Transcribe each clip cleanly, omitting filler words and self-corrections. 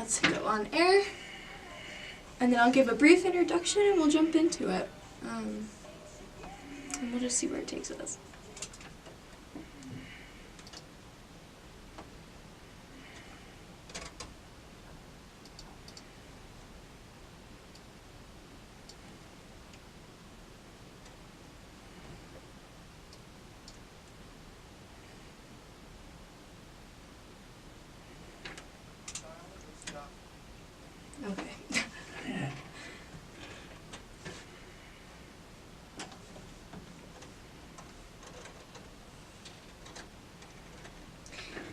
let's go on air. And then I'll give a brief introduction and we'll jump into it. And we'll just see where it takes us. Okay.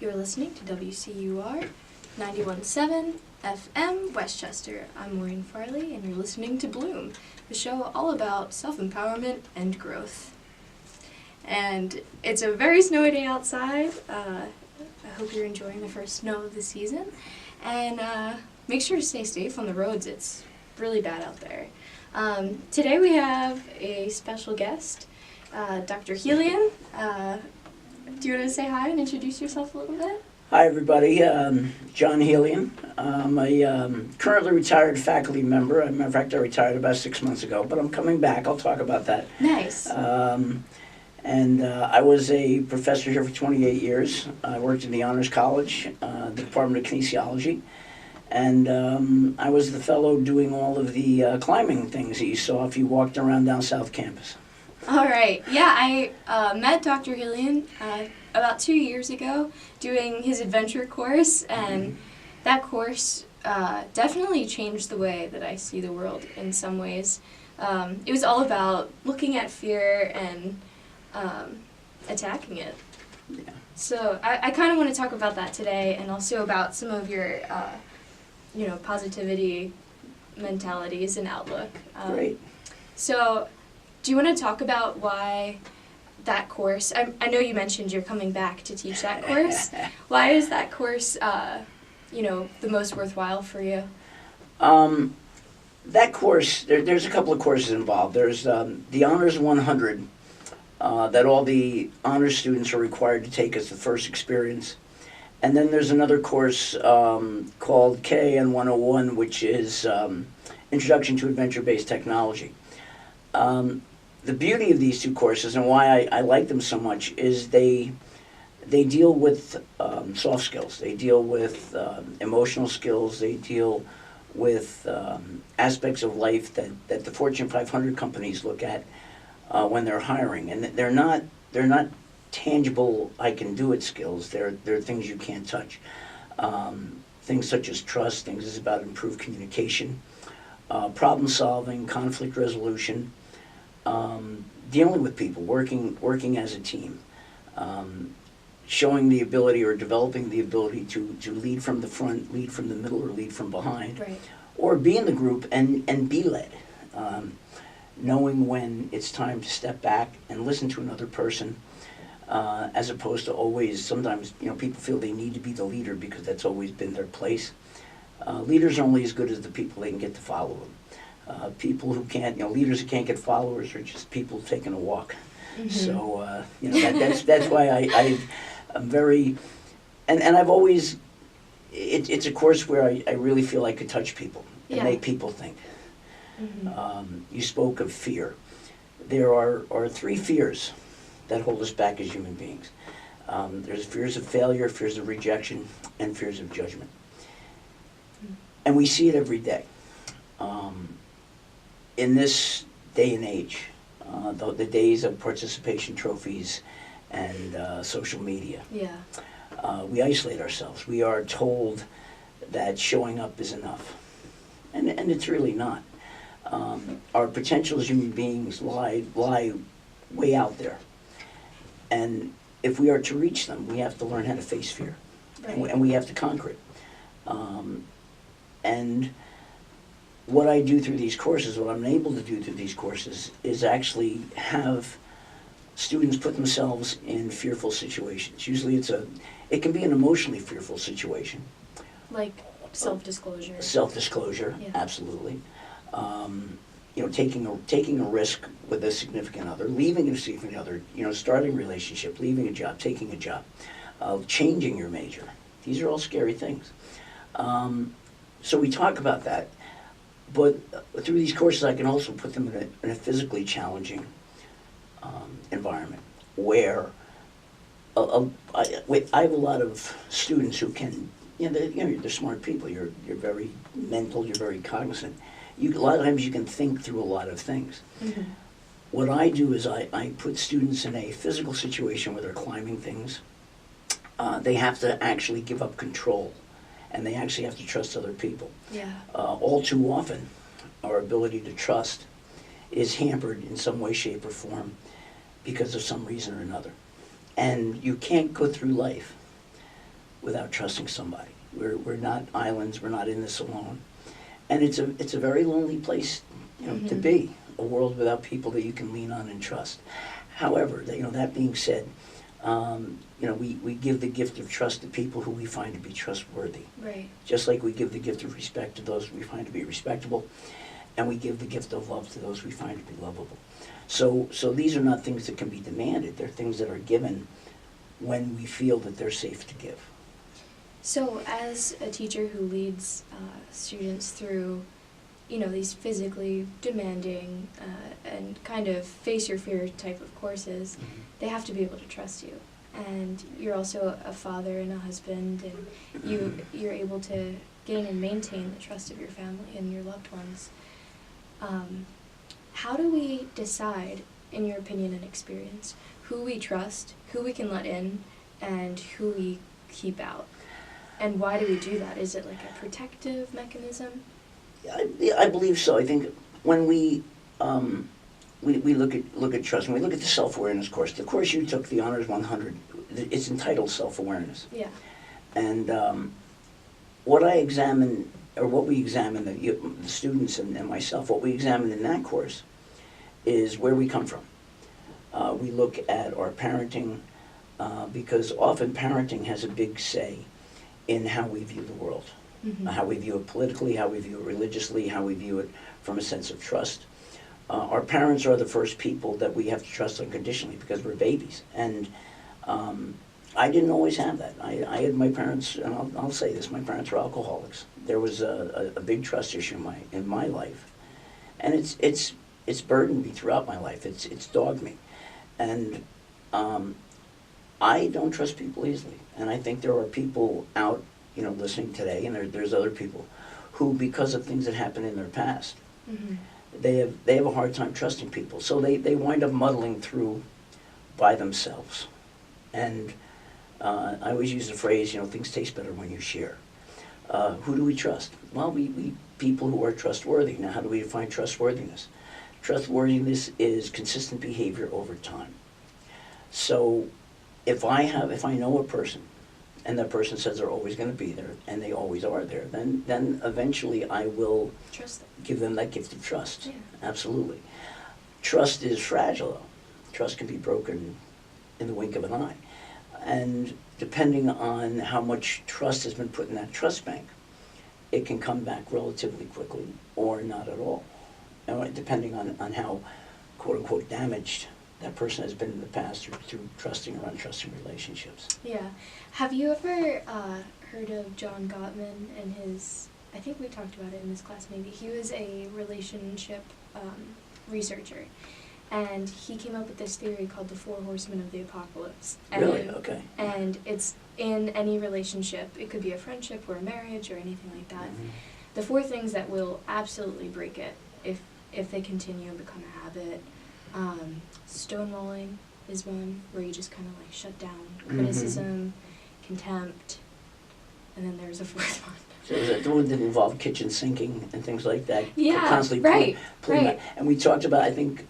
You're listening to WCUR 91.7 FM Westchester. I'm Maureen Farley, and you're listening to Bloom, the show all about self-empowerment and growth. And it's a very snowy day outside. I hope you're enjoying the first snow of the season. And make sure to stay safe on the roads. It's really bad out there. Today we have a special guest, Dr. Helion. Do you want to say hi and introduce yourself a little bit? Hi, everybody. John Helion. I'm a currently retired faculty member. As a matter of fact, I retired about 6 months ago, but I'm coming back. I'll talk about that. Nice. I was a professor here for 28 years. I worked in the Honors College, the Department of Kinesiology, and I was the fellow doing all of the climbing things that you saw if you walked around down South Campus. All right. Yeah, I met Dr. Helion about 2 years ago doing his adventure course, and that course definitely changed the way that I see the world in some ways. It was all about looking at fear and attacking it. Yeah. So I kind of want to talk about that today, and also about some of your, positivity mentalities and outlook. Great. So, do you want to talk about why that course? I know you mentioned you're coming back to teach that course. Why is that course, the most worthwhile for you? That course, there's a couple of courses involved. There's the Honors 100 that all the honors students are required to take as the first experience. And then there's another course called KN 101, which is Introduction to Adventure-Based Technology. The beauty of these two courses and why I like them so much is they deal with soft skills. They deal with emotional skills. They deal with aspects of life that the Fortune 500 companies look at when they're hiring, and they're not tangible I can do it skills. They're things you can't touch. Things such as trust. Things is about improved communication, problem solving, conflict resolution. Dealing with people, working as a team, showing the ability or developing the ability to lead from the front, lead from the middle, or lead from behind, Right. Or be in the group and be led. Knowing when it's time to step back and listen to another person, as opposed to always, sometimes, people feel they need to be the leader because that's always been their place. Leaders are only as good as the people they can get to follow them. People who can't, leaders who can't get followers are just people taking a walk. Mm-hmm. So, that's why I'm very, and I've always, it's a course where I really feel I could touch people and make people think. Mm-hmm. You spoke of fear. There are three fears that hold us back as human beings. There's fears of failure, fears of rejection, and fears of judgment. Mm-hmm. And we see it every day. In this day and age, the days of participation trophies and social media, we isolate ourselves. We are told that showing up is enough, and it's really not. Our potential as human beings lie way out there, and if we are to reach them, we have to learn how to face fear, right. and we have to conquer it. And what I do through these courses, what I'm able to do through these courses, is actually have students put themselves in fearful situations. Usually it can be an emotionally fearful situation. Like self-disclosure. Self-disclosure, yeah. Absolutely. Taking a risk with a significant other, leaving a significant other, starting a relationship, leaving a job, taking a job, changing your major. These are all scary things. So we talk about that, but through these courses I can also put them in a physically challenging environment where I have a lot of students who can, they're smart people. You're very mental. You're very cognizant. A lot of times you can think through a lot of things. Mm-hmm. What I do is I put students in a physical situation where they're climbing things. They have to actually give up control, and they actually have to trust other people. Yeah. All too often, our ability to trust is hampered in some way, shape, or form because of some reason or another. And you can't go through life without trusting somebody. We're not islands. We're not in this alone. And it's a very lonely place, to be. A world without people that you can lean on and trust. However, that being said, we give the gift of trust to people who we find to be trustworthy. Right. Just like we give the gift of respect to those we find to be respectable, and we give the gift of love to those we find to be lovable. So these are not things that can be demanded. They're things that are given when we feel that they're safe to give. So as a teacher who leads students through, these physically demanding and kind of face your fear type of courses, they have to be able to trust you. And you're also a father and a husband, and you're able to gain and maintain the trust of your family and your loved ones. How do we decide, in your opinion and experience, who we trust, who we can let in, and who we keep out? And why do we do that? Is it like a protective mechanism? I believe so. I think when we look at trust, when we look at the self-awareness course, the course you took, the Honors 100, it's entitled Self-Awareness. Yeah. And what I examine, or what we examine, the students and myself, what we examine in that course is where we come from. We look at our parenting, because often parenting has a big say in how we view the world, how we view it politically, how we view it religiously, how we view it from a sense of trust. Our parents are the first people that we have to trust unconditionally because we're babies. And I didn't always have that. I had my parents, and I'll say this, my parents were alcoholics. There was a big trust issue in my life. And it's burdened me throughout my life. It's dogged me. And I don't trust people easily. And I think there are people out, listening today, and there's other people who, because of things that happened in their past, they have a hard time trusting people. So they wind up muddling through by themselves. And I always use the phrase, things taste better when you share. Who do we trust? Well, we people who are trustworthy. Now, how do we define trustworthiness? Trustworthiness is consistent behavior over time. So if I know a person, and that person says they're always going to be there, and they always are there, then eventually I will Trust them. give them that gift of trust. Yeah. Absolutely. Trust is fragile, though. Trust can be broken in the wink of an eye. And depending on how much trust has been put in that trust bank, it can come back relatively quickly or not at all, depending on how, quote-unquote, damaged that person has been in the past through trusting or untrusting relationships. Yeah. Have you ever heard of John Gottman and his, I think we talked about it in this class maybe, he was a relationship researcher, and he came up with this theory called the 4 Horsemen of the Apocalypse. Really? Okay. And it's in any relationship, it could be a friendship or a marriage or anything like that, the 4 things that will absolutely break it if they continue and become a habit. Stonewalling is one, where you just kind of like shut down criticism, contempt, and then there's a 4th one. So is that the one that involved kitchen sinking and things like that? Yeah, Constantly right. That. And we talked about, I think,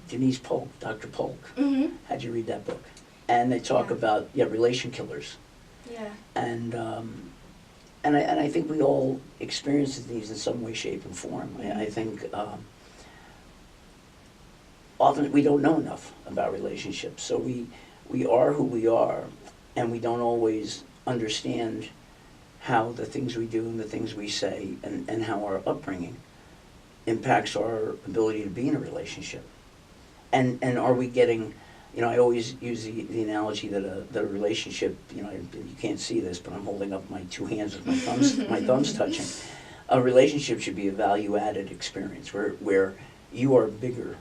Denise Polk, Dr. Polk, had you read that book? And they talk about relation killers. Yeah. And I think we all experience these in some way, shape, and form. I think often we don't know enough about relationships, so we are who we are, and we don't always understand how the things we do and the things we say and how our upbringing impacts our ability to be in a relationship. And are we getting You know, I always use the analogy that a relationship, you know, you can't see this, but I'm holding up my two hands with my thumbs touching. A relationship should be a value-added experience where you are bigger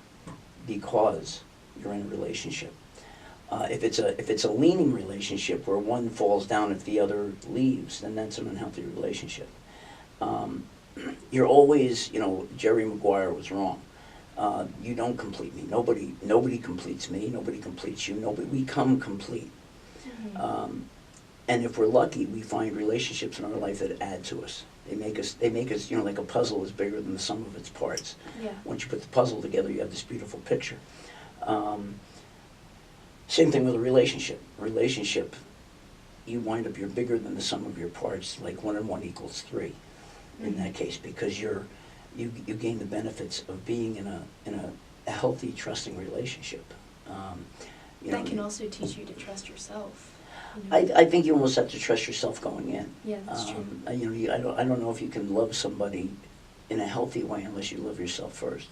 because you're in a relationship. If it's a leaning relationship where one falls down if the other leaves, then that's an unhealthy relationship. You're always, you know, Jerry Maguire was wrong. You don't complete me. Nobody completes me. Nobody completes you. We come complete. Mm-hmm. And if we're lucky, we find relationships in our life that add to us. They make us, you know, like a puzzle is bigger than the sum of its parts. Yeah. Once you put the puzzle together, you have this beautiful picture. Same thing with a relationship. Relationship, you wind up, you're bigger than the sum of your parts, like 1 and 1 equals 3 in that case, because you gain the benefits of being in a healthy, trusting relationship. You That know, can also teach you to trust yourself. You know? I think you almost have to trust yourself going in. Yeah, that's true. You know, I don't know if you can love somebody in a healthy way unless you love yourself first.